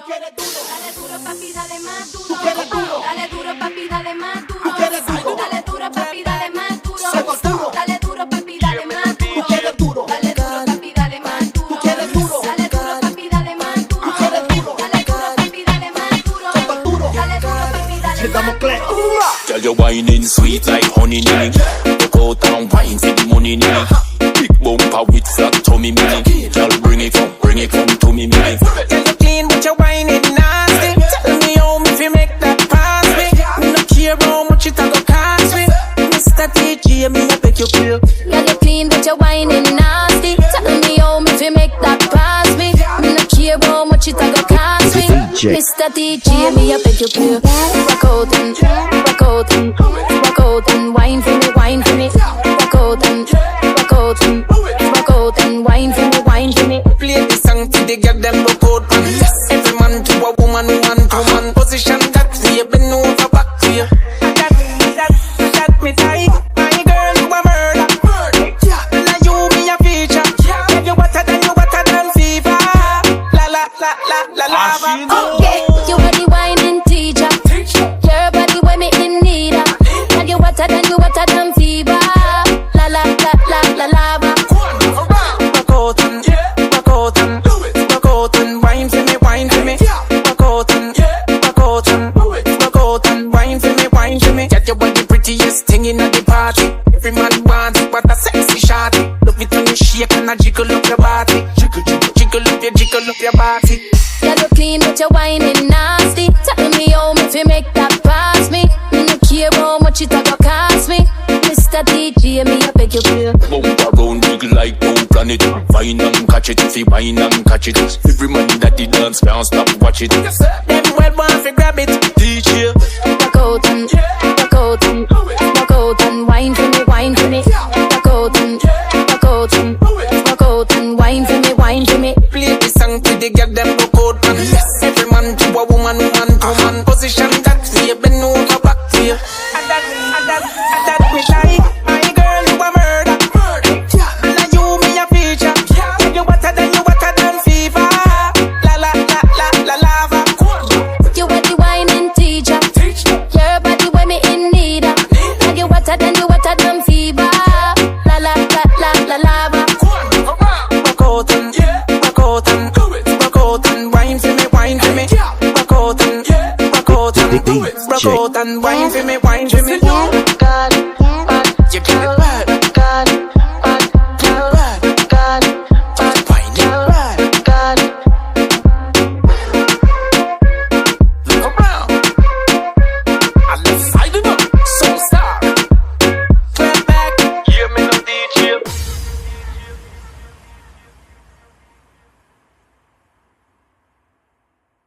quieres duro. Dale duro, papi, dale más duro. Tú quieres duro. Dale duro, papi, dale más duro. Tú quieres duro. Dale duro, papi, dale más duro. Somos duro. Dale duro, papi, dale más duro. Tú quieres duro. Dale duro, papi, dale más duro. Tú quieres duro. Dale duro, papi, dale más duro. Tú quieres duro. Dale duro, papi, dale más duro. Somos duro. Dale duro, papi, dale Estamos más claros. Girl, you whining sweet like honey nilly. Look out and wine for the money nilly. Big bumper with flat tummy milly. Girl, bring it come to me milly. Girl, you clean but you whining nasty. Tell me how me fi make that pass me. Me no care how much it a go cost me. Mr. DJ, me a beg you clear. Girl, you clean but you whining nasty. Tell me how me fi make that pass me. Me no care how much it a go cost me. Mr. DJ, me a beg you clear. Rock out and rock out and rock out and wine for me, wine for me. Rock out and rock out and rock out and wine for me, wine for me. Play this song till they get them broke out. Every man to a woman, woman to man. Position that way, bend over back to you. That me tight. My girl, you a murder. Like you, me a feature. If you wetter than fever. La la la la la lava. Okay, you are the whining teacher. Your body when me in need of. And you wetter than fever. La la la la la lava. Rock out and wine for me, wine for me. Rock out and wine for me, wine for me. Get your body prettiest thing in the party. Every man wants it, but a sexy shorty. Love it when you shake and a jiggle up your body. Jiggle up your body. Girl, you clean but you whining nasty. Tell me how me fi make that pass me. Me no care how much it a go cost me. Mr. DJ, me a beg you clear. Bump around wiggle like no planet. Wine and catch it, if you wine and catch it. Every man that the dance can't stop watch it. Them well want to grab it. DJ. Rock out and rock out and rock out and wine for me, wine for me. Rock out and rock out and rock out and wine for me, wine for me. Play this song till they get them broke out. Every man to a woman, woman to man. Position that way, bend over back to you. And that me like. My girl, you a murder. Like you, me a feature. You wetter than fever. La la la la la lava. You are the whining teacher. Your body when me in need of. And you wetter than fever. La la la la la lava. Rock out and wine for me, wine for me. Rock out and wine for me, wine for me. God, you can't